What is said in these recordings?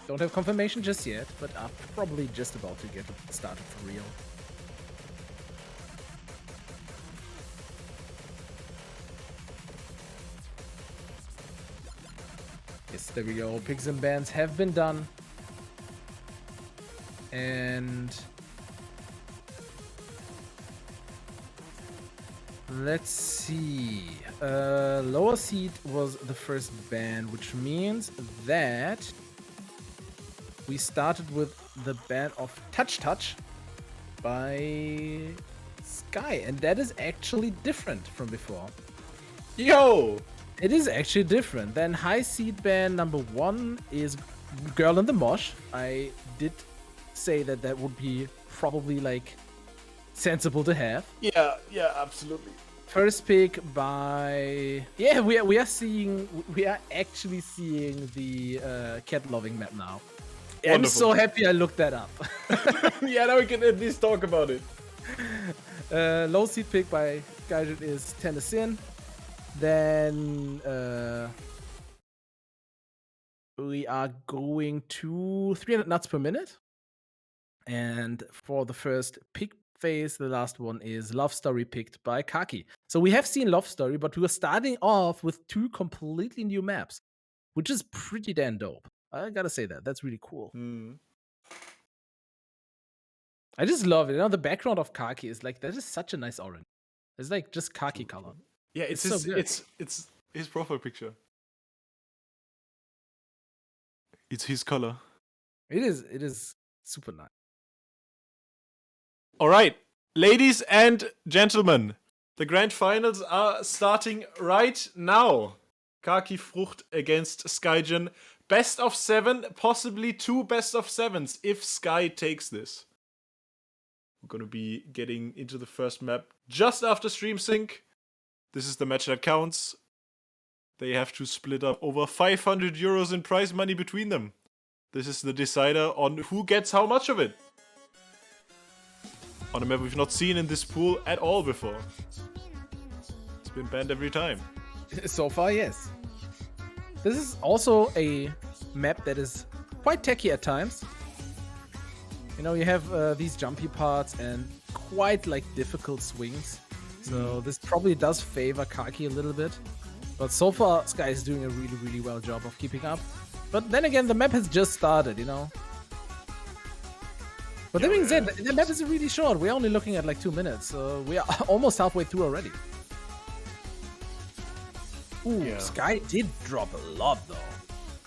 Don't have confirmation just yet, but are probably just about to get started for real. Yes, there we go. Picks and bans have been done. And let's see. Lower seed was the first ban, which means that we started with the ban of Touch by Sky, and that is actually different from before. Yo! It is actually different. Then high seed ban number 1 is Girl in the Mosh. I did say that that would be probably like sensible to have. Yeah, absolutely. First pick by we are actually seeing the cat loving map now. Wonderful. I'm so happy I looked that up. Yeah, now we can at least talk about it. Low seed pick by Skyggen is Tennyson. Then we are going to 300 nuts per minute. And for the first pick phase, the last one is Love Story picked by Kaki. So we have seen Love Story, but we were starting off with 2 completely new maps, which is pretty damn dope. I gotta say that. That's really cool. I just love it. You know, the background of Kaki is like, that is such a nice orange. It's like just Kaki color. Yeah, it's his profile picture. It's his color. It is super nice. All right, ladies and gentlemen, the grand finals are starting right now. Kakifrucht against Skyggen. Best of 7, possibly 2 best of 7s if Sky takes this. We're going to be getting into the first map just after stream sync. This is the match that counts. They have to split up over 500 euros in prize money between them. This is the decider on who gets how much of it. On a map we've not seen in this pool at all before. It's been banned every time. So far, yes. This is also a map that is quite techy at times. You know, you have these jumpy parts and quite like difficult swings. So this probably does favor Kaki a little bit. But so far, Sky is doing a really, really well job of keeping up. But then again, the map has just started, you know? But that being said, the map is really short. We're only looking at like 2 minutes. So we are almost halfway through already. Ooh, Yeah. Sky did drop a lot though.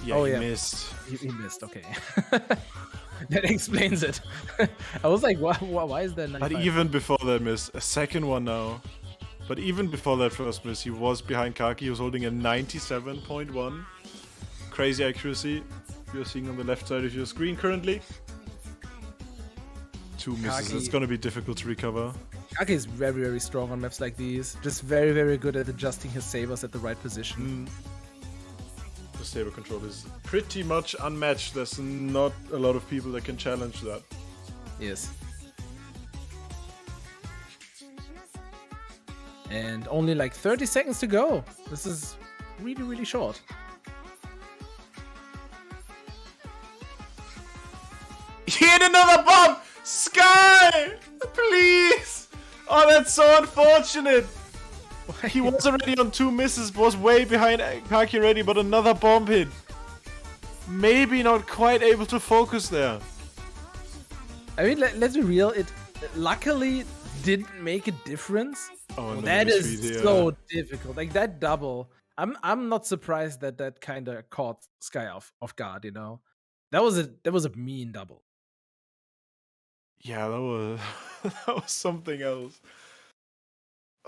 Yeah, he missed. He missed, okay. That explains it. I was like, why is that 95? But even before that miss, a second one now. But even before that first miss, he was behind Kaki. He was holding a 97.1. Crazy accuracy. You're seeing on the left side of your screen currently. 2 misses. Kaki. It's gonna be difficult to recover. Kaki is very, very strong on maps like these. Just very, very good at adjusting his sabers at the right position. The Saber control is pretty much unmatched. There's not a lot of people that can challenge that. Yes. And only like 30 seconds to go. This is really, really short. He hit another bomb! Sky! Please! Oh, that's so unfortunate! He was already on 2 misses, was way behind Kaki already, but another bomb hit. Maybe not quite able to focus there. I mean, let's be real. It luckily didn't make a difference. Oh, no, that is so difficult. Like that double. I'm not surprised that that kind of caught Sky off guard. You know, that was a mean double. Yeah, that was that was something else.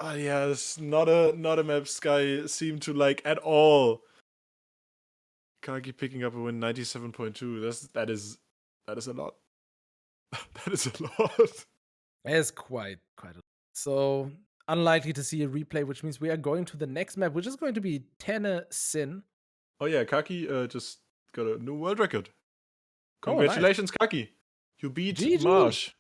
Yeah, it's not a map Sky seemed to like at all. Kagi picking up a win 97.2. That is a lot. That is a lot. That is quite a lot. So unlikely to see a replay, which means we are going to the next map, which is going to be Tennyson. Oh yeah, Kaki just got a new world record. Oh, nice. Congratulations, Kaki. You beat GG. Marsh.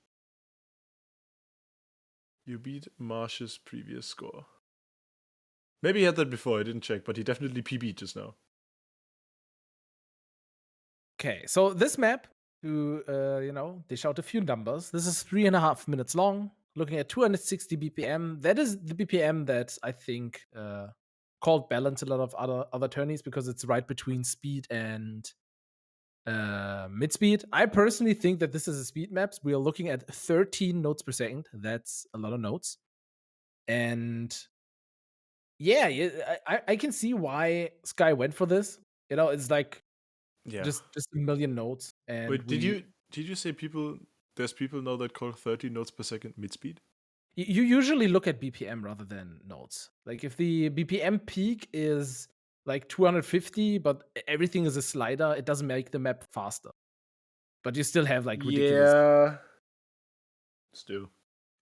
You beat Marsh's previous score. Maybe he had that before, I didn't check, but he definitely PB'd just now. Okay, so this map, to dish out a few numbers. This is 3.5 minutes long, looking at 260 BPM. That is the BPM that I think called balance a lot of other tourneys because it's right between speed and mid speed. I personally think that this is a speed maps. We are looking at 13 notes per second. That's a lot of notes, and yeah, I can see why Sky went for this. It's like Yeah. just a million notes, and Wait, did you say there's people now that call 30 notes per second mid speed? you usually look at BPM rather than notes. Like if the BPM peak is like 250, but everything is a slider, it doesn't make the map faster. But you still have like ridiculous. Yeah. Still.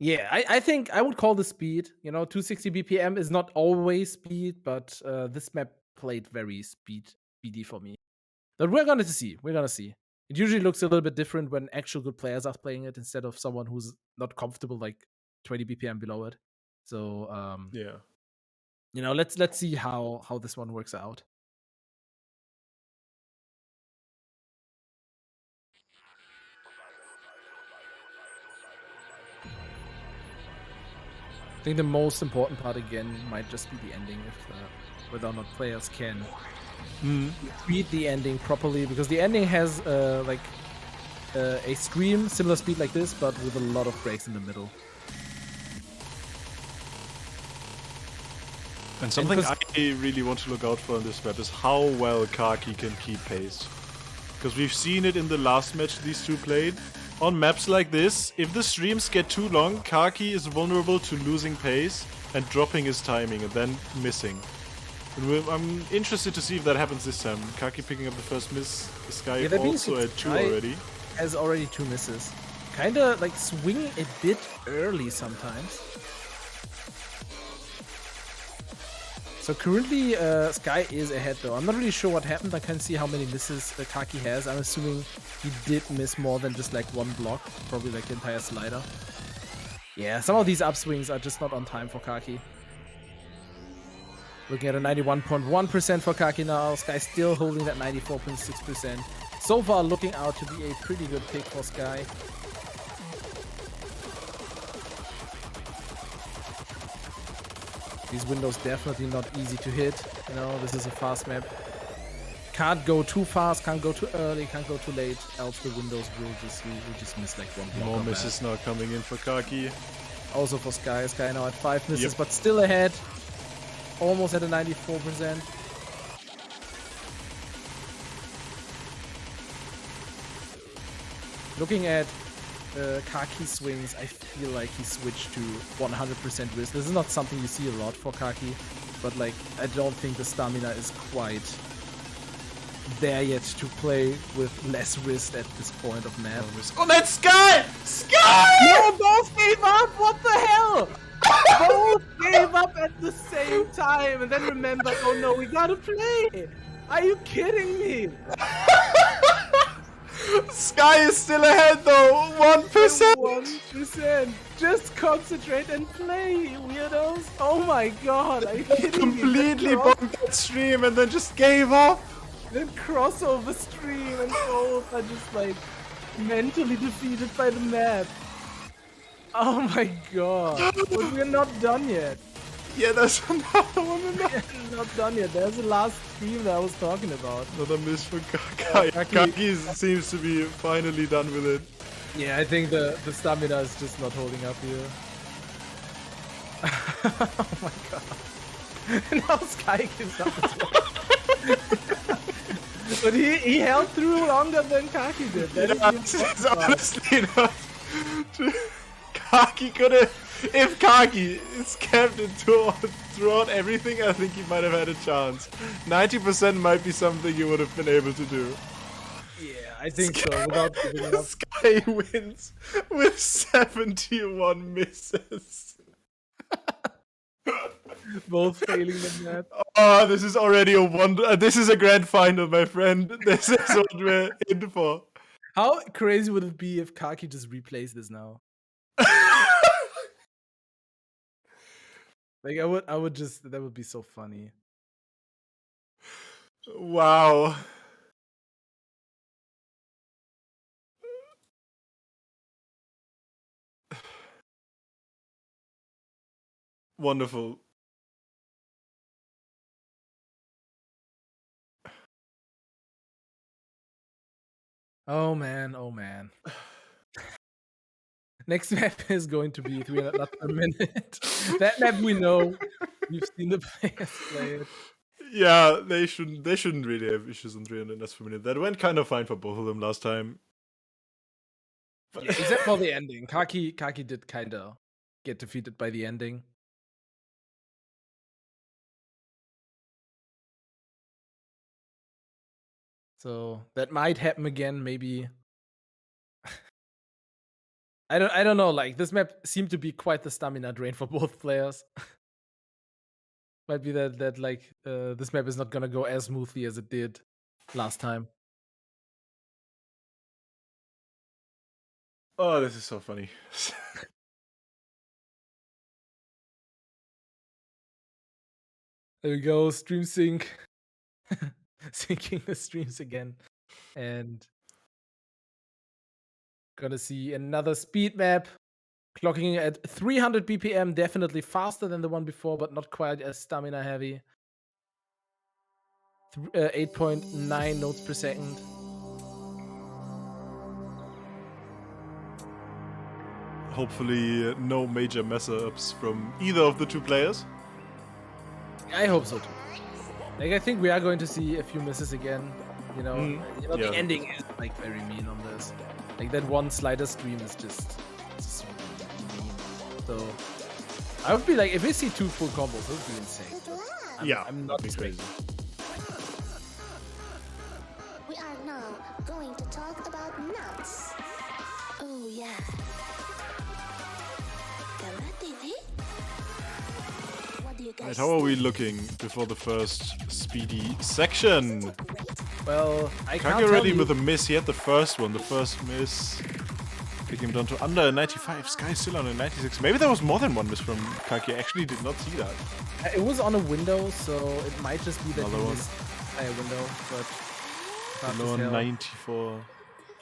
Yeah, I think I would call the speed. 260 BPM is not always speed, but this map played very speedy for me. But we're gonna see. We're gonna see. It usually looks a little bit different when actual good players are playing it instead of someone who's not comfortable, like 20 BPM below it. So Yeah. let's see how this one works out. I think the most important part again might just be the ending, if whether or not players can read the ending properly, because the ending has a scream similar speed like this, but with a lot of breaks in the middle. And something I really want to look out for in this map is how well Kaki can keep pace. Because we've seen it in the last match these two played. On maps like this, if the streams get too long, Kaki is vulnerable to losing pace and dropping his timing and then missing. And I'm interested to see if that happens this time. Kaki picking up the first miss. Sky also at 2 already. Has already 2 misses. Kinda like swinging a bit early sometimes. So currently, Sky is ahead though. I'm not really sure what happened. I can't see how many misses Kaki has. I'm assuming he did miss more than just like one block, probably like the entire slider. Yeah, some of these upswings are just not on time for Kaki. Looking at a 91.1% for Kaki now. Sky still holding that 94.6%. So far looking out to be a pretty good pick for Sky. These windows definitely not easy to hit. This is a fast map. Can't go too fast, can't go too early, can't go too late, else the windows will just miss like one block. More misses now coming in for Kaki. Also for Sky. Sky now at 5 misses, but still ahead. Almost at a 94%. Looking at Kaki swings, I feel like he switched to 100% wrist. This is not something you see a lot for Kaki, but like I don't think the stamina is quite there yet to play with less wrist at this point of map. Oh, that's Sky! Sky! No, both gave up! What the hell? Both gave up at the same time, and then remembered, oh no, we gotta play! Are you kidding me? Sky is still ahead though, 1%! 1%! Just concentrate and play, weirdos! Oh my god, are you kidding me? Completely bombed that stream and then just gave up! Then crossover stream and both are just like mentally defeated by the map. Oh my god. But we're not done yet. Yeah, there's another one. We're not done yet. There's the last stream that I was talking about. Another miss for Kaki. Kaki seems to be finally done with it. Yeah, I think the stamina is just not holding up here. Oh my god. Now Sky gives up as well. But he held through longer than Kaki did. It's honestly not. Kaki could have. If Kaki is kept throughout everything, I think he might have had a chance. 90% might be something you would have been able to do. Yeah, I think so. Without giving up. Sky wins with 71 misses. Both failing the map. Oh, this is already a wonder. This is a grand final, my friend. This is what we're in for. How crazy would it be if Kaki just replays this now? Like I would just, that would be so funny. Wow. Wonderful. Oh man, oh man. Next map is going to be 300 knots per minute. That map we know. We've seen the players play it. Yeah, they shouldn't really have issues on 300 knots per minute. That went kind of fine for both of them last time. Yeah, except for the ending. Kaki did kind of get defeated by the ending. So that might happen again, maybe. I don't know. Like, this map seemed to be quite the stamina drain for both players. Might be that like this map is not gonna go as smoothly as it did last time. Oh, this is so funny. There we go, stream sync. Syncing the streams again. And gonna see another speed map. Clocking at 300 BPM, definitely faster than the one before, but not quite as stamina heavy. 8.9 notes per second. Hopefully, no major mess-ups from either of the two players. I hope so too. Like, I think we are going to see a few misses again. Yeah. The ending is like very mean on this. Like, that one slider stream is just so mean. So I would be like, if we see 2 full combos, it would be insane. I'm not crazy. We are now going to talk about nuts. Oh yeah. What do you guys Right, how are we looking before the first speedy section? Well, I can't Kaki already tell you. with a miss. He had the first one. The first miss. Taking him down to under 95. Sky still on a 96. Maybe there was more than one miss from Kaki. I actually did not see that. It was on a window, so it might just be that Another he one. missed a window, but hard to Below tell. 94.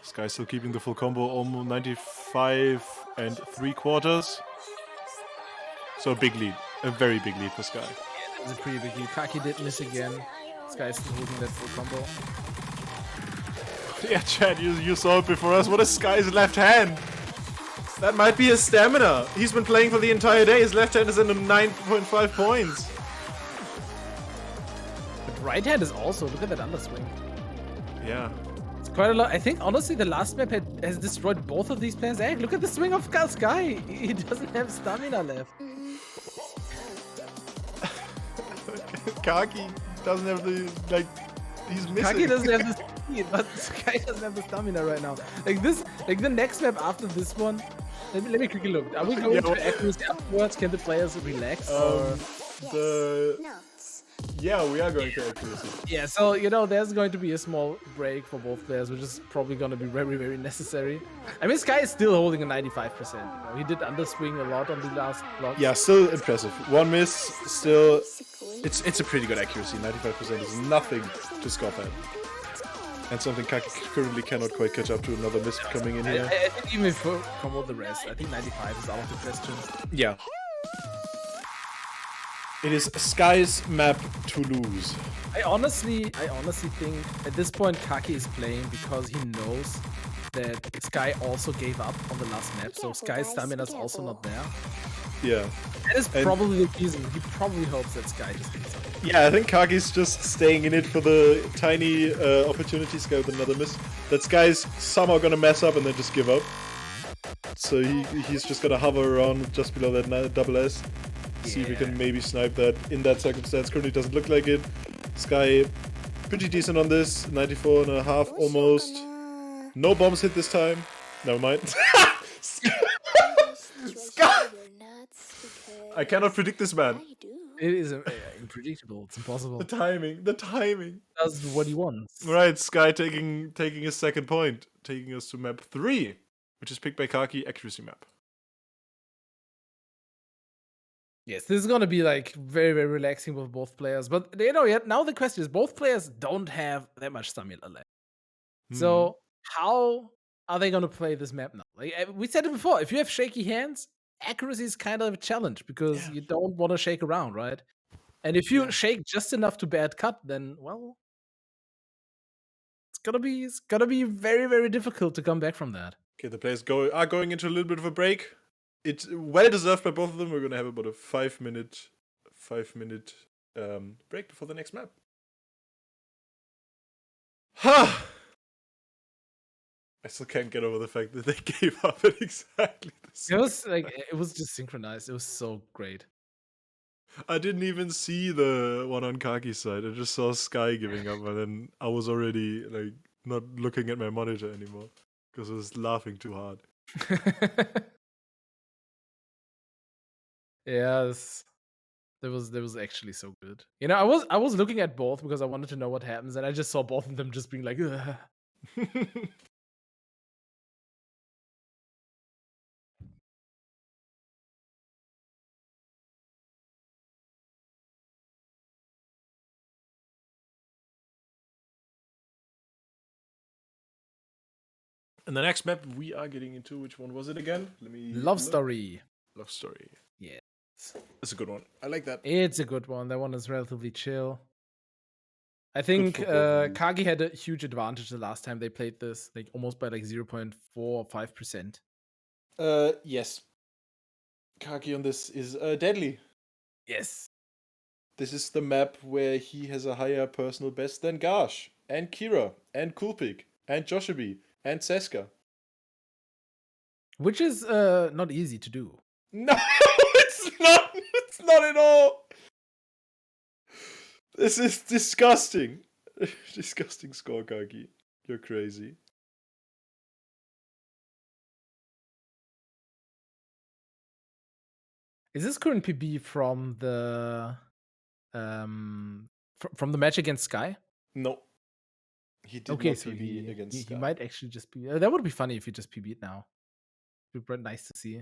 Sky still keeping the full combo. Almost 95 and 3/4. So a big lead. A very big lead for Sky. It was a pretty big lead. Kaki did miss again. This guy's still holding that full combo. Yeah, Chad, you saw it before us. What is Sky's left hand? That might be his stamina. He's been playing for the entire day. His left hand is in 9.5 points. But right hand is also, look at that underswing. Yeah. It's quite a lot. I think, honestly, the last map has destroyed both of these players. Hey, look at the swing of Sky. He doesn't have stamina left. Kaki doesn't have the, like, he's missing. Kaki doesn't have the speed, but Sky doesn't have the stamina right now. Like the next map after this one. Let me quickly look. Are we going to accuracy afterwards? Can the players relax? Or? nuts? Yeah, we are going to accuracy. Yeah, so, there's going to be a small break for both players, which is probably going to be very, very necessary. I mean, Sky is still holding a 95%. He did underswing a lot on the last block. Yeah, still impressive. One miss, still, it's a pretty good accuracy. 95% is nothing to scoff at. And something Kaki currently cannot quite catch up to. Another miss coming in here. I think even from all the rest, I think 95 is out of the question. Yeah. It is Sky's map to lose. I honestly think at this point Kaki is playing because he knows that Sky also gave up on the last map, so Sky's stamina is also not there. Yeah. That is probably the reason. He probably hopes that Sky just gets up. Yeah, I think Kaki's just staying in it for the tiny opportunity Sky with another miss. That Sky's somehow gonna mess up and then just give up. So he's just gonna hover around just below that double S. See if we can maybe snipe that in that circumstance. Currently doesn't look like it. Sky pretty decent on this. 94.5 almost. No bombs hit this time. Never mind. Sky! I cannot predict this man. It is unpredictable. It's impossible. The timing. Does what he wants. Right, Sky taking his second point, taking us to map 3, which is picked by Kaki, accuracy map. Yes, this is gonna be like very, very relaxing with both players. But now the question is, both players don't have that much stamina left. So how are they gonna play this map now? Like we said it before, if you have shaky hands, accuracy is kind of a challenge because you don't want to shake around, right? And if you shake just enough to bad cut, then well, it's gonna be very, very difficult to come back from that. Okay, the players are going into a little bit of a break. It's well deserved by both of them. We're gonna have about a 5-minute break before the next map. Ha! I still can't get over the fact that they gave up at exactly the same. It was just synchronized. It was so great. I didn't even see the one on Kaki's side. I just saw Sky giving up, and then I was already like not looking at my monitor anymore because I was laughing too hard. Yeah, that was actually so good. You know, I was looking at both because I wanted to know what happens, and I just saw both of them just being like, ugh. And the next map we are getting into, which one was it again? Let me Love look. Story. Love Story. Yeah. It's a good one. I like that. It's a good one. That one is relatively chill. I think for both of you. Kagi had a huge advantage the last time they played this, like almost by like 0.4 or 5%. Yes. Kaki on this is deadly. Yes. This is the map where he has a higher personal best than Gash, and Kira, and Coolpig, and Joshibi, and Seska. Which is not easy to do. No, it's not. It's not at all. This is disgusting. Disgusting score, Kaki. You're crazy. Is this current PB from the from the match against Sky? No. He did Okay, not so PB against he Sky. might actually just be. That would be funny if he just PB'd now. It'd be nice to see.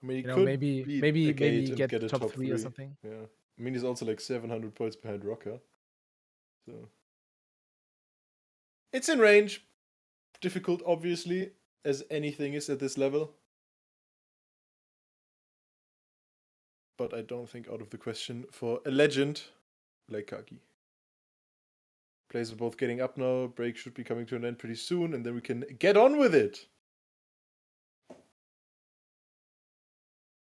I mean, he You know, could maybe beat maybe Agate maybe and get a top 3 or something. Yeah. I mean, he's also like 700 points behind Rocker. So. It's in range. Difficult, obviously, as anything is at this level. But I don't think out of the question for a legend like Kaki. Players are both getting up now. Break should be coming to an end pretty soon, and then we can get on with it.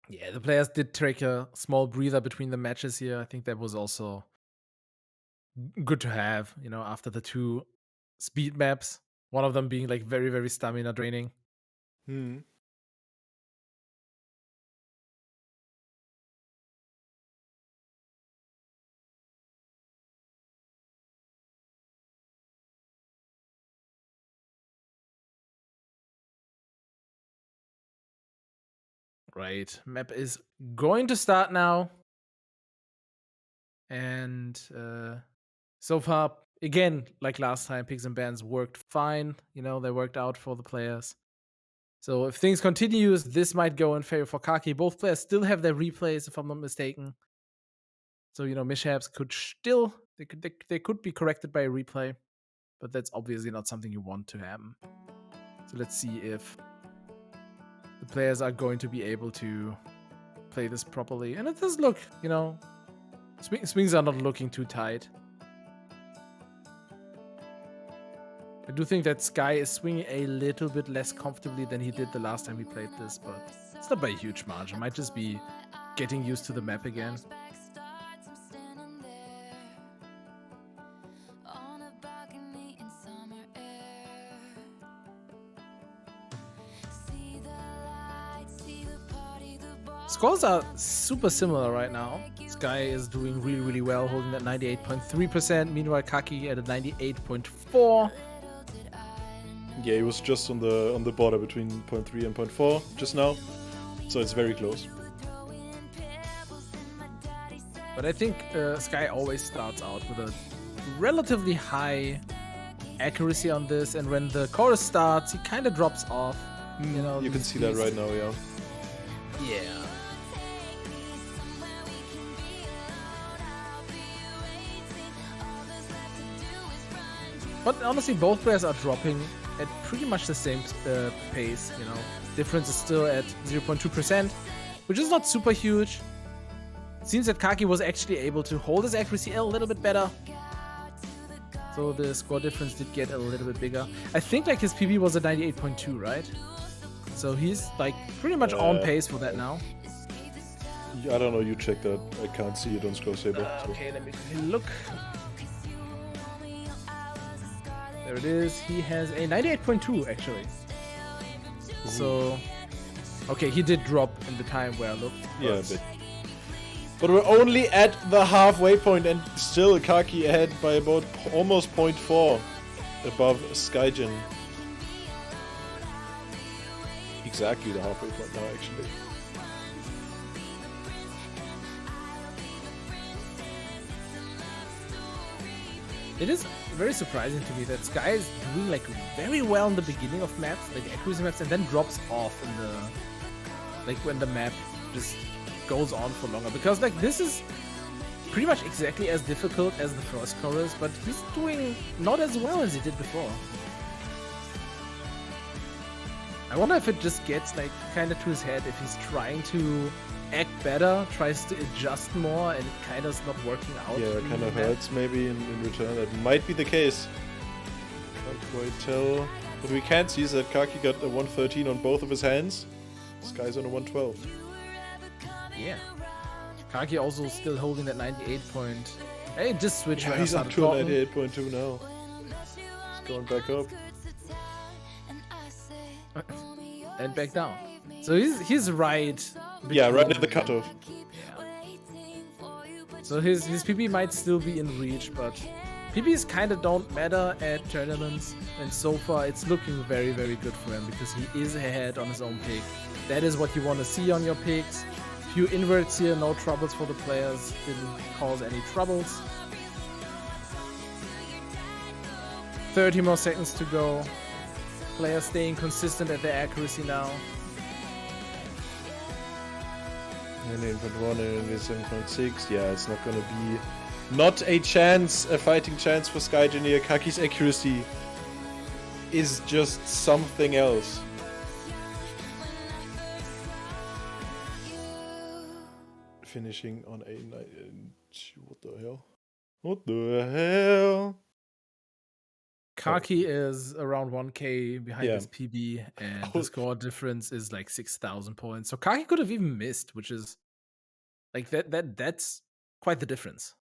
Yeah, the players did take a small breather between the matches here. I think that was also good to have, you know, after the 2 speed maps. One of them being like very, very stamina draining. Right. Map is going to start now. And so far, again, like last time, picks and bans worked fine. You know, they worked out for the players. So if things continue, this might go in favor for Kaki. Both players still have their replays, if I'm not mistaken. So, you know, mishaps could still, they could be corrected by a replay. But that's obviously not something you want to happen. So let's see if the players are going to be able to play this properly. And it does look, you know, swings are not looking too tight. I do think that Sky is swinging a little bit less comfortably than he did the last time we played this, but it's not by a huge margin. Might just be getting used to the map again. Scores are super similar right now. Sky is doing really, really well, holding at 98.3%. Meanwhile, Kaki at a 98.4%. Yeah, he was just on the border between 0.3 and 0.4 just now, so it's very close. But I think Sky always starts out with a relatively high accuracy on this, and when the chorus starts, he kind of drops off. You know, you can see that right now, yeah. Yeah. But honestly, both players are dropping at pretty much the same pace, you know. Difference is still at 0.2%. which is not super huge. Seems that Kaki was actually able to hold his accuracy a little bit better. So the score difference did get a little bit bigger. I think like his PB was a 98.2, right? So he's like pretty much on pace for that now. I don't know, you check that. I can't see it on Score Saber. Okay, let me look. There it is. He has a 98.2 actually. Ooh. So, okay, he did drop in the time where I looked. Yeah, a bit. But we're only at the halfway point, and still Kaki ahead by about almost 0.4 above Skyggen. Exactly the halfway point now, actually. It is very surprising to me that Sky is doing like very well in the beginning of maps, like accuracy maps, and then drops off in the like when the map just goes on for longer. Because like this is pretty much exactly as difficult as the first chorus, but he's doing not as well as he did before. I wonder if it just gets like kind of to his head, if he's trying to act better, tries to adjust more, and it kind of is not working out. Yeah, it kind of hurts maybe in return. That might be the case. Can't quite tell. What we can see is that Kaki got a 113 on both of his hands. Sky's on a 112. Yeah. Kaki also still holding that 98 point. Hey, just switch. Yeah, he's up to 98.2 now. He's going back up. And back down. So he's right. Yeah, right at the cutoff. Yeah. So his PP might still be in reach, but PPs kind of don't matter at tournaments, and so far it's looking very, very good for him because he is ahead on his own pick. That is what you want to see on your picks. Few inverts here, no troubles for the players, didn't cause any troubles. 30 more seconds to go. Players staying consistent at their accuracy now. 98.1 and 7.6. Yeah, it's not gonna be not a chance, a fighting chance for Skyggen here. Kaki's accuracy is just something else. Finishing on a what the hell? What the hell? Kaki is around 1k behind his PB, and the score difference is like 6,000 points. So Kaki could have even missed, which is like that's quite the difference.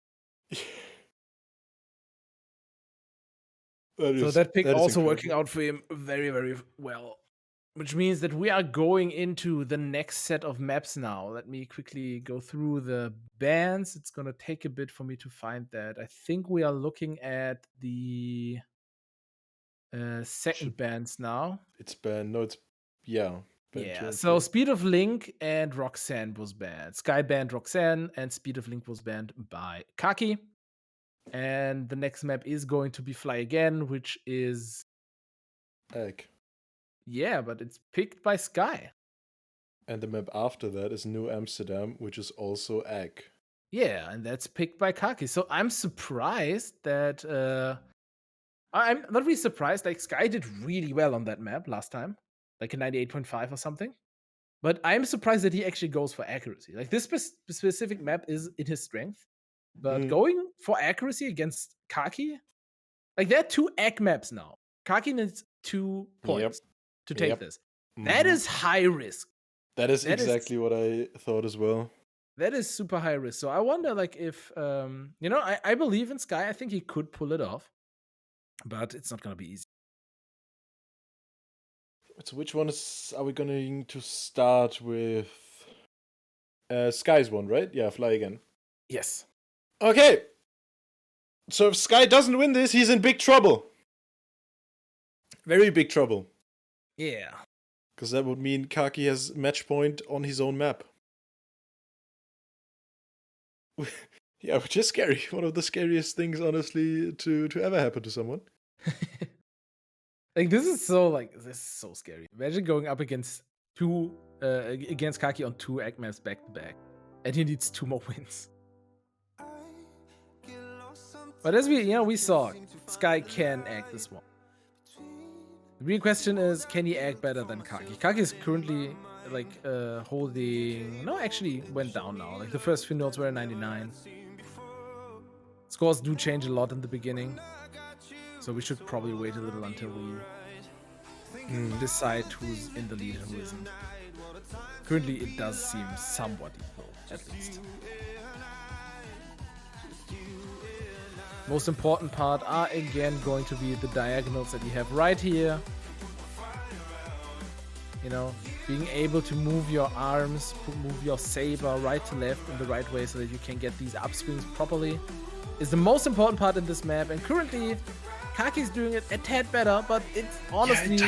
So that pick also working out for him very, very well. Which means that we are going into the next set of maps now. Let me quickly go through the bans. It's gonna take a bit for me to find that. I think we are looking at the second bans now. It's banned. No, it's yeah. Yeah. So Speed of Link and Roxanne was banned. Sky banned Roxanne, and Speed of Link was banned by Kaki. And the next map is going to be Fly Again, which is Egg. Yeah, but it's picked by Sky. And the map after that is New Amsterdam, which is also Egg. Yeah, and that's picked by Kaki. So I'm surprised that I'm not really surprised. Like Sky did really well on that map last time, like a 98.5 or something. But I'm surprised that he actually goes for accuracy. Like this specific map is in his strength, but going for accuracy against Kaki, like there are two egg maps now. Kaki needs 2 points to take this. That is high risk. That is exactly what I thought as well. That is super high risk. So I wonder, like, if I believe in Sky. I think he could pull it off, but it's not gonna be easy. So which one are we going to start with? Sky's one, right? Yeah, Fly Again. Yes. Okay. So if Sky doesn't win this, he's in big trouble. Very big trouble. Yeah. Because that would mean Kaki has match point on his own map. Yeah, which is scary. One of the scariest things, honestly, to ever happen to someone. Like this is so scary. Imagine going up against against Kaki on 2 egg maps back to back, and he needs 2 more wins. But as we saw, Sky can act this one. The real question is, can he act better than Kaki? Kaki is currently like holding. No, actually went down now. Like the first few nodes were 99. Scores do change a lot in the beginning, so we should probably wait a little until we decide who's in the lead and who isn't. Currently, it does seem somewhat equal, at least. Most important part are again going to be the diagonals that you have right here. You know, being able to move your arms, move your saber right to left in the right way so that you can get these upswings properly is the most important part in this map. And currently, Kaki's doing it a tad better, but it's honestly,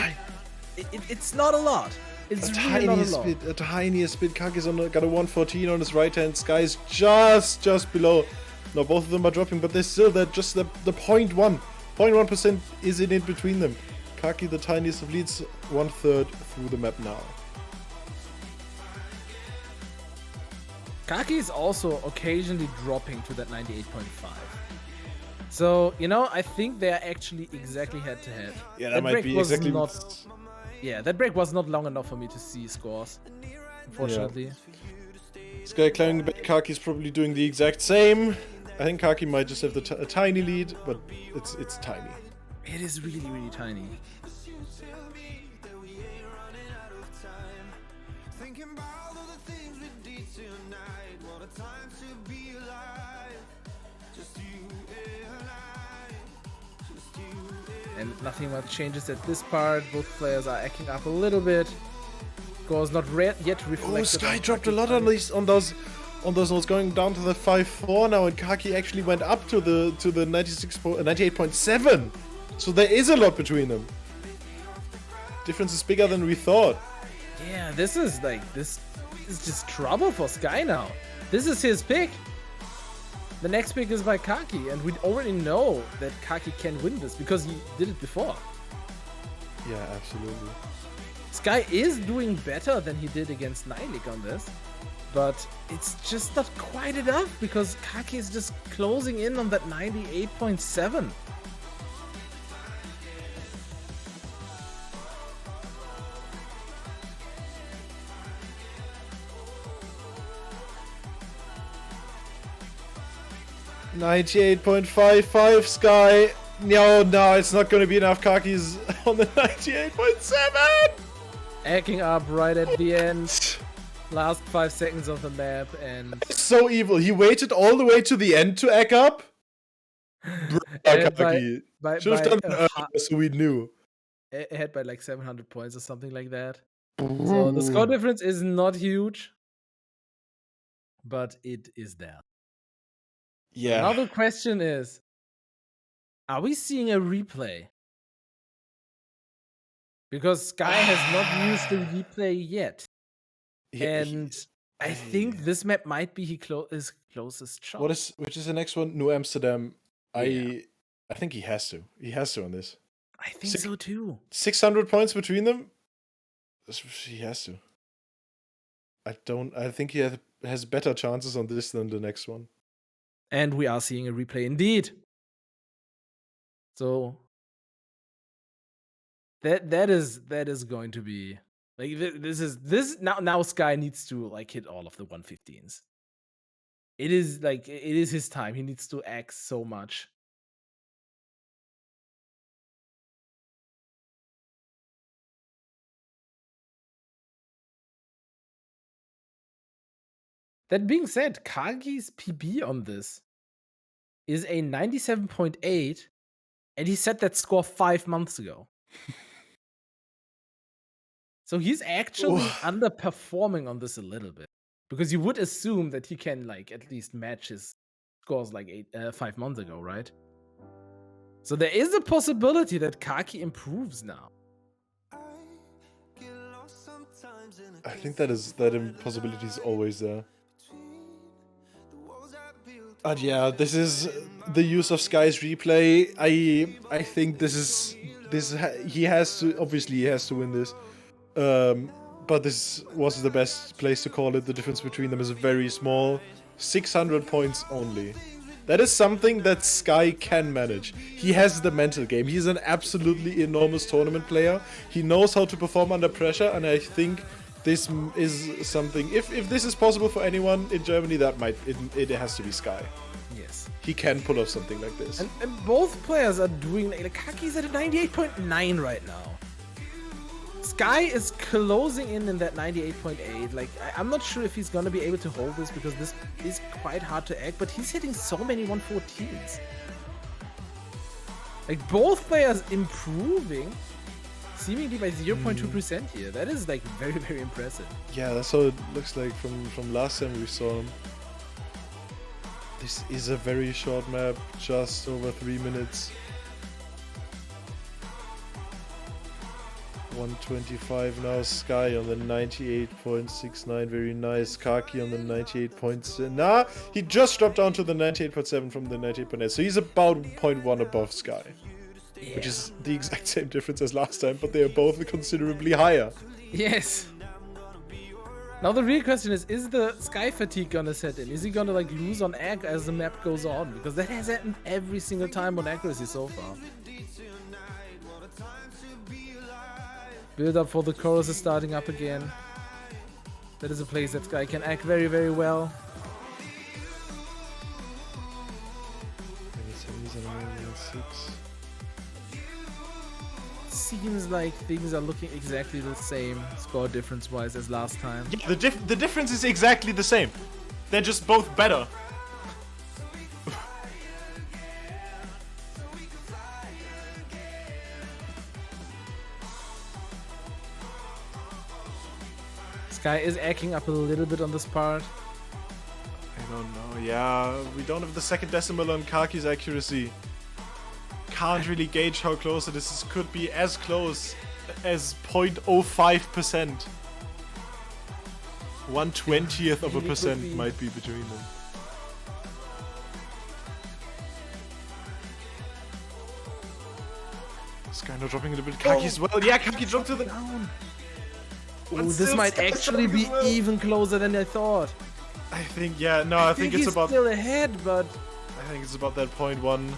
it's not a lot. It's really not a lot. A tiniest bit. Kaki's got a 114 on his right hand. Sky's just below. No, both of them are dropping, but they're still just the 0.1% is in between them. Kaki, the tiniest of leads, 1/3 through the map now. Kaki is also occasionally dropping to that 98.5. So, you know, I think they're actually exactly head to head. Yeah, that might be exactly. Yeah, that break was not long enough for me to see scores, unfortunately. Yeah. Sky climbing back, Kaki's probably doing the exact same. I think Kaki might just have a tiny lead, but it's tiny. It is really, really tiny. And nothing much changes at this part. Both players are acting up a little bit. Scores not yet reflected. Oh, Sky dropped a lot on those notes, going down to the 5-4 now, and Kaki actually went up to the 98.7. So there is a lot between them. Difference is bigger than we thought. Yeah, this is just trouble for Sky now. This is his pick. The next pick is by Kaki, and we already know that Kaki can win this because he did it before. Yeah, absolutely. Sky is doing better than he did against Nylik on this, but it's just not quite enough because Kaki is just closing in on that 98.7. $98.55 Sky. No, it's not going to be enough. Kaki's on the 98.7. Acting up right at the end. Last 5 seconds of the map, and it's so evil. He waited all the way to the end to act up. Kaki. Should have done that earlier so we knew. Ahead by like 700 points or something like that. So the score difference is not huge, but it is there. Yeah. Now the question is, are we seeing a replay? Because Sky has not used the replay yet. And I think this map might be his closest shot. Which is the next one? New Amsterdam. I think he has to. He has to on this. I think so too. 600 points between them? He has to. I think he has better chances on this than the next one. And we are seeing a replay indeed. So that is going to be like this now Sky needs to like hit all of the 115s. It is his time. He needs to act so much. That being said, Kagi's PB on this is a 97.8, and he set that score 5 months ago. So he's actually underperforming on this a little bit, because you would assume that he can like at least match his scores like 5 months ago, right? So there is a possibility that Kaki improves now. I think that impossibility is always there. But yeah, this is the use of Sky's replay. I think he has to win this. But this was the best place to call it. The difference between them is very small. 600 points only. That is something that Sky can manage. He has the mental game. He's an absolutely enormous tournament player. He knows how to perform under pressure, and I think this is something. If this is possible for anyone in Germany, that might it has to be Sky. Yes. He can pull off something like this. And both players are doing, like, Kaki's at a 98.9 right now. Sky is closing in that 98.8. Like, I'm not sure if he's gonna be able to hold this because this is quite hard to act, but he's hitting so many 114s. Like, both players improving seemingly by 0.2% here. That is, like, very, very impressive. Yeah, that's how it looks like from last time we saw him. This is a very short map, just over 3 minutes. 125 now. Sky on the 98.69, very nice. Kaki on the 98.7. Nah, he just dropped down to the 98.7 from the 98.8, so he's about 0.1 above Sky. Yeah. Which is the exact same difference as last time, but they are both considerably higher. Yes. Now the real question is the Sky fatigue gonna set in? Is he gonna, like, lose on egg as the map goes on? Because that has happened every single time on accuracy so far. Build up for the chorus is starting up again. That is a place that Sky can act very, very well. Seems like things are looking exactly the same score difference wise as last time. Yeah, the difference is exactly the same. They're just both better. Sky is acting up a little bit on this part. I don't know. Yeah, we don't have the second decimal on Kaki's accuracy. Can't really gauge how close it is. This could be as close as 0.05%. 1/20th of a percent might be between them. Sky now dropping a little bit. Kaki as well. Yeah, Kaki dropped to the down. Oh, this might actually be even closer than I thought. I think, yeah, no, I think it's he's about. still ahead, but I think it's about that 0.1.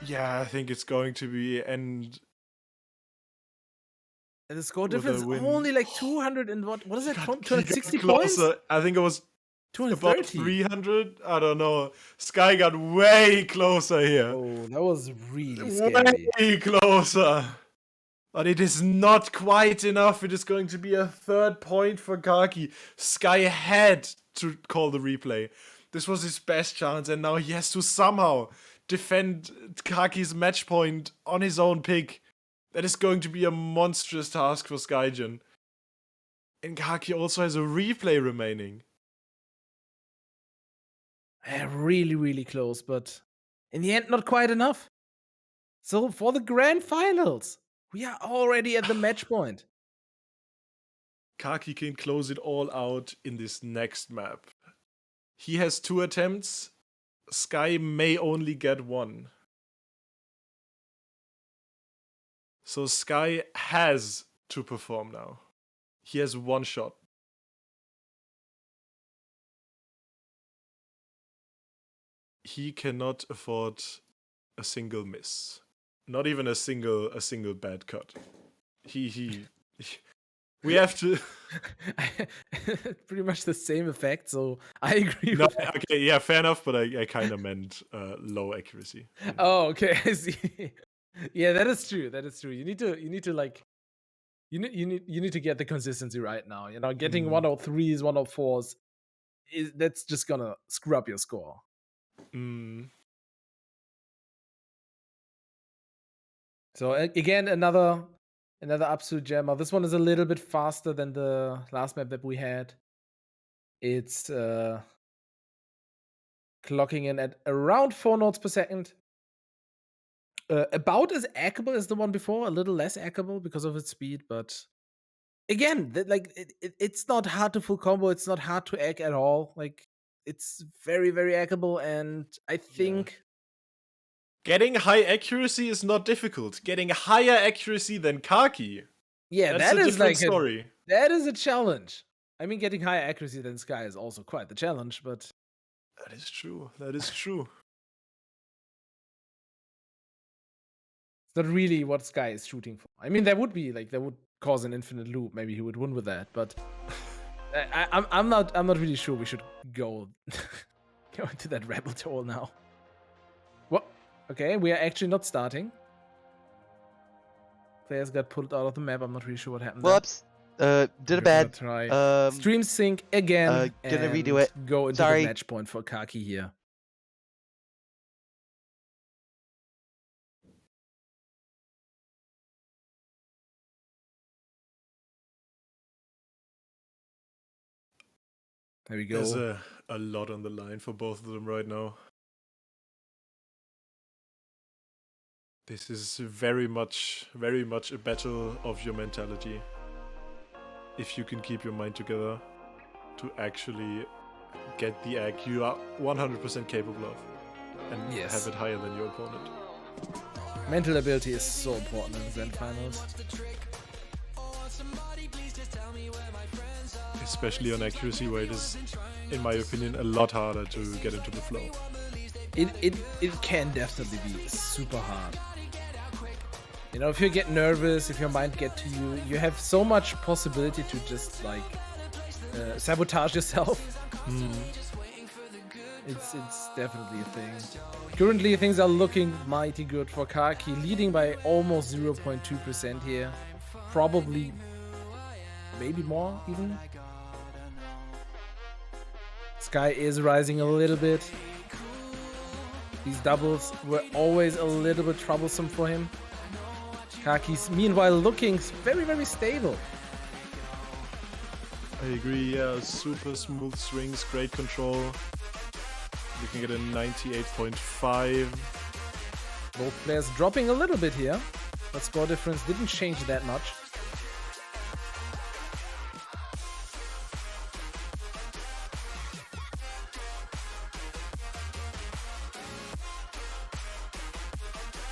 Yeah, I think it's going to be end. the score difference is only like 200 and what is that? 260 points? points? I think it was 230. about 300. I don't know. Sky got way closer here. Oh, that was really scary. Way closer. But it is not quite enough. It is going to be a 3rd point for Kaki. Sky had to call the replay. This was his best chance, and now he has to somehow defend Kaki's match point on his own pick. That is going to be a monstrous task for Skyggen. And Kaki also has a replay remaining. Really, really close, but in the end, not quite enough. So for the grand finals, we are already at the match point. Kaki can close it all out in this next map. He has 2 attempts. Sky may only get 1. So Sky has to perform now. He has 1 shot. He cannot afford a single miss. Not even a single bad cut. We have to. Pretty much the same effect, so I agree with that. Okay, yeah, fair enough, but I kind of meant low accuracy. Oh, okay, I see. Yeah, that is true. That is true. You need to like, you need to get the consistency right now. You know, getting 103s, 104s, that's just gonna screw up your score. So again, another absolute jammer. This one is a little bit faster than the last map that we had. It's clocking in at around 4 nodes per second. About as ackable as the one before, a little less ackable because of its speed, but again, it's not hard to full combo. It's not hard to egg at all. Like, it's very, very ackable, and I think getting high accuracy is not difficult. Getting higher accuracy than Kaki, yeah, that's that a is different like story. that is a challenge. I mean, getting higher accuracy than Sky is also quite the challenge, but that is true. That is true. It's not really what Sky is shooting for. I mean, that would cause an infinite loop. Maybe he would win with that, but I'm not really sure we should go go into that rabbit hole now. What? Okay, we are actually not starting. Players got pulled out of the map. I'm not really sure what happened. Whoops. Did a bad. Try. Stream sync again. Gonna and redo it. Go into Sorry. the match point for Kaki here. There we go. There's a lot on the line for both of them right now. This is very much a battle of your mentality. If you can keep your mind together to actually get the egg you are 100% capable of and have it higher than your opponent. Mental ability is so important in the Grand Finals. Especially on accuracy, where it is, in my opinion, a lot harder to get into the flow. It can definitely be super hard. You know, if you get nervous, if your mind get to you, you have so much possibility to just like sabotage yourself. It's definitely a thing. Currently, things are looking mighty good for Kaki, leading by almost 0.2% here. Probably, maybe more even. Sky is rising a little bit. These doubles were always a little bit troublesome for him. Kaki's meanwhile looking very, very stable. I agree, yeah, super smooth swings, great control. You can get a 98.5. Both players dropping a little bit here, but score difference didn't change that much.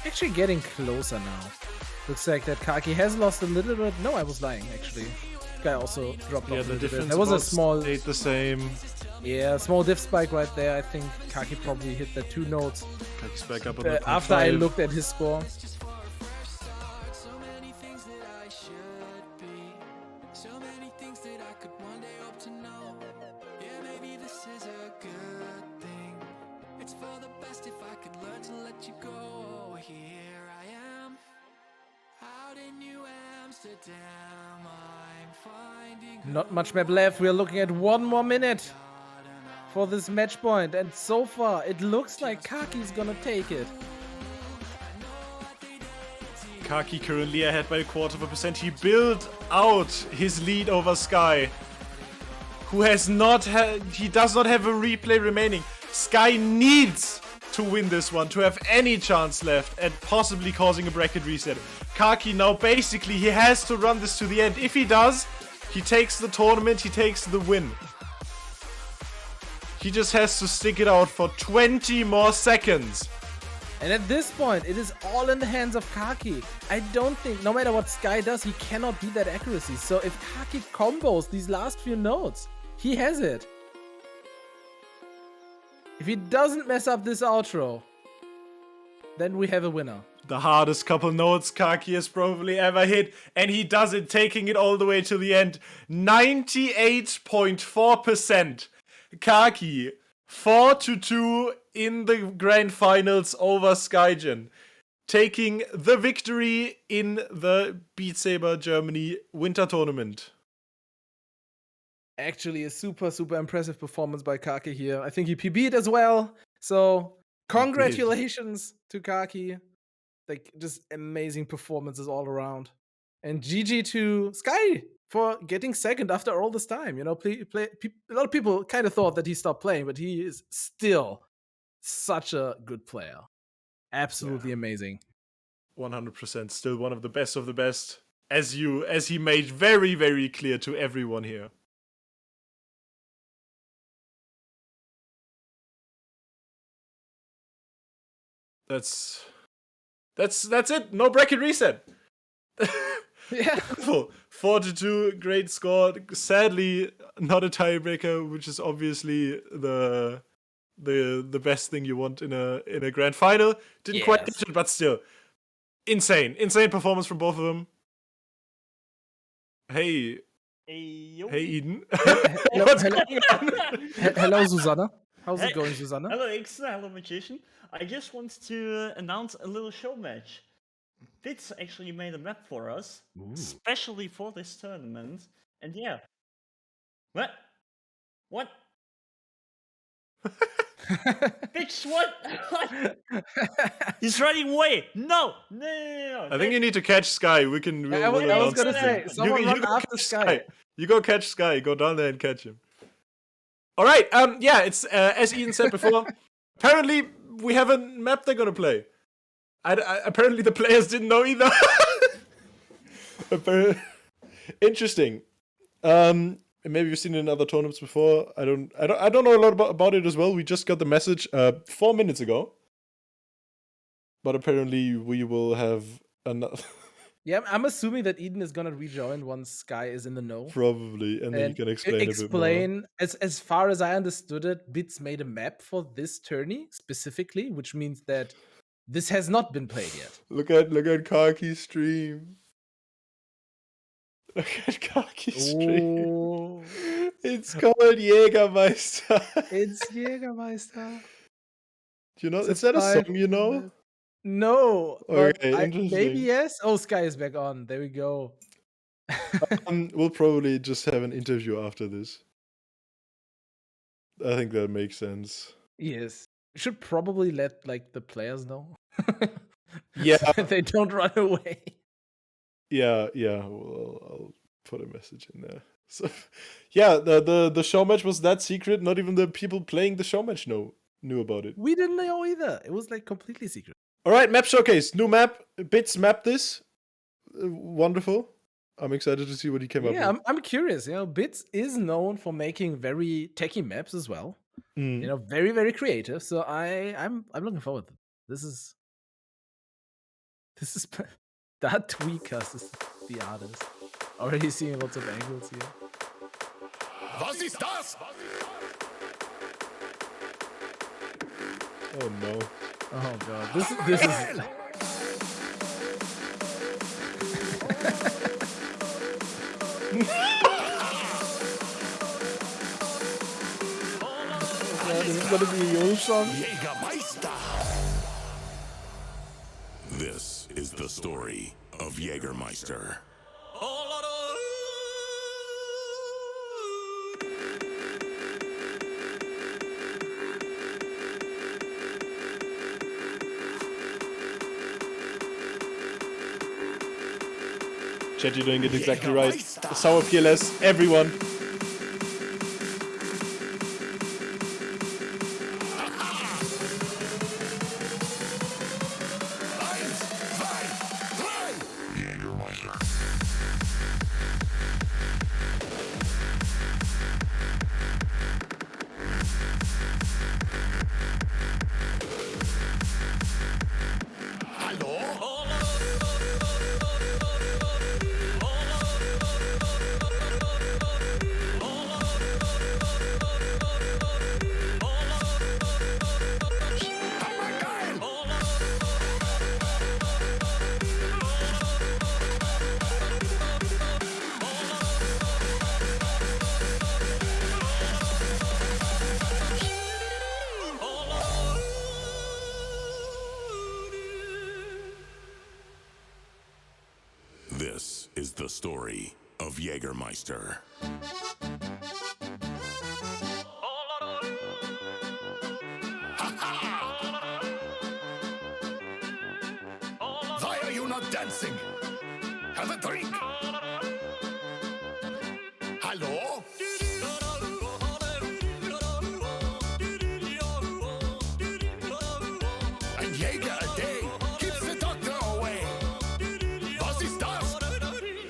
Actually getting closer now. Looks like that Kaki has lost a little bit. No, I was lying actually. Guy also dropped off a little bit. There was a small, stayed the same. Yeah, small diff spike right there. I think Kaki probably hit the 2 notes. Kaki's back up on the after I looked at his score. Not much map left. We are looking at 1 more minute for this match point, and so far it looks like Kaki's gonna take it. Kaki currently ahead by 0.25%. He built out his lead over Sky, who has not he does not have a replay remaining. Sky needs to win this one to have any chance left and possibly causing a bracket reset. Kaki now basically he has to run this to the end. If he does, he takes the tournament, he takes the win. He just has to stick it out for 20 more seconds. And at this point, it is all in the hands of Kaki. I don't think, no matter what Sky does, he cannot beat that accuracy. So if Kaki combos these last few notes, he has it. If he doesn't mess up this outro, then we have a winner. The hardest couple notes Kaki has probably ever hit, and he does it, taking it all the way to the end. 98.4%. Kaki, 4-2 in the grand finals over Skyggen, taking the victory in the Beat Saber Germany winter tournament. Actually, a super, super impressive performance by Kaki here. I think he PB'd as well. So, congratulations to Kaki. Like, just amazing performances all around. And GG to Sky for getting second after all this time. You know, a lot of people kind of thought that he stopped playing, but he is still such a good player. Absolutely amazing. 100%. Still one of the best, as he made very, very clear to everyone here. That's it. No bracket reset. Yeah. 4-2, great score. Sadly, not a tiebreaker, which is obviously the best thing you want in a grand final. Didn't quite get it, but still. Insane performance from both of them. Hey Eden. What's hello. going on? Hello, Susanna. How's it going, Susanna? Hello, Ixna. Hello, Magician. I just want to announce a little show match. Fitz actually made a map for us, especially for this tournament. And yeah. What? What? Bitch, what? He's running away. No. I think you need to catch Sky. We can. I was announce gonna it. say, someone run go after catch Sky. You go catch Sky. Go down there and catch him. All right. Yeah. It's as Eden said before. Apparently, we have a map they're gonna play. Apparently, the players didn't know either. Interesting. Maybe you've seen it in other tournaments before. I don't know a lot about it as well. We just got the message 4 minutes ago. But apparently we will have another. Yeah, I'm assuming that Eden is gonna rejoin once Sky is in the know. Probably, and then you can explain a bit more. As far as I understood it, Bits made a map for this tourney specifically, which means that this has not been played yet. Look at Kaki's stream. Look at Kaki's stream. Oh. It's called Jägermeister. It's Jägermeister. You know, is that a song you know? No. Okay, Maybe yes. Oh, Sky is back on. There we go. We'll probably just have an interview after this. I think that makes sense. Yes. We should probably let the players know. Yeah. So that they don't run away. Yeah. Well, I'll put a message in there. So, yeah, the show match was that secret. Not even the people playing the show match knew about it. We didn't know either. It was completely secret. All right, map showcase, new map. Bits mapped this. Wonderful. I'm excited to see what he came up with. Yeah, I'm curious. Bits is known for making very techie maps as well. Very, very creative. So I'm looking forward to this. This is that Tweakers is the artist. Already seeing lots of angles here. Was ist das? Oh no. Oh god. This is this is gonna be a Yodel song. Jägermeister. This is the story of Jägermeister. Chat, you're doing it exactly right. Sour qlulezz, everyone. This is the story of Jägermeister. Why are you not dancing? Have a drink. Hallo? Ein Jäger a day keeps the doctor away. Was ist das?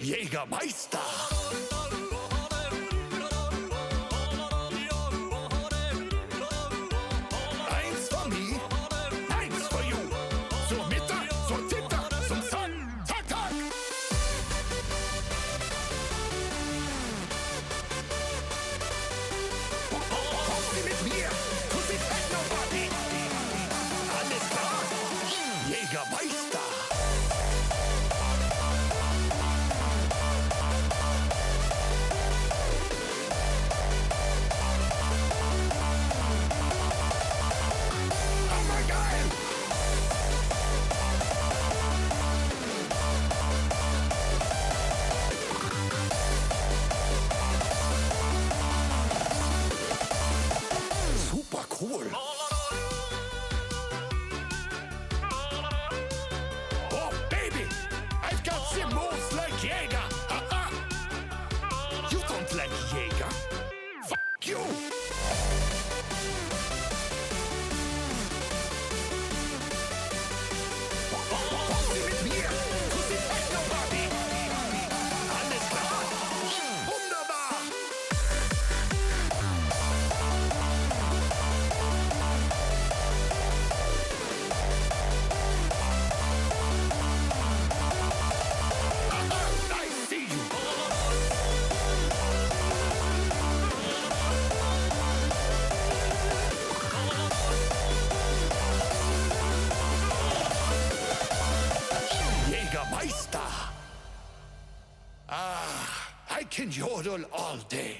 Jägermeister. Eins for me, eins for you. Zur Mitte, zur Titte, zum Sun. Tack, tack. Kommen Sie mit mir. Tut sich nobody. Alles klar. Jägermeister. Meister. Ah, I can yodel all day.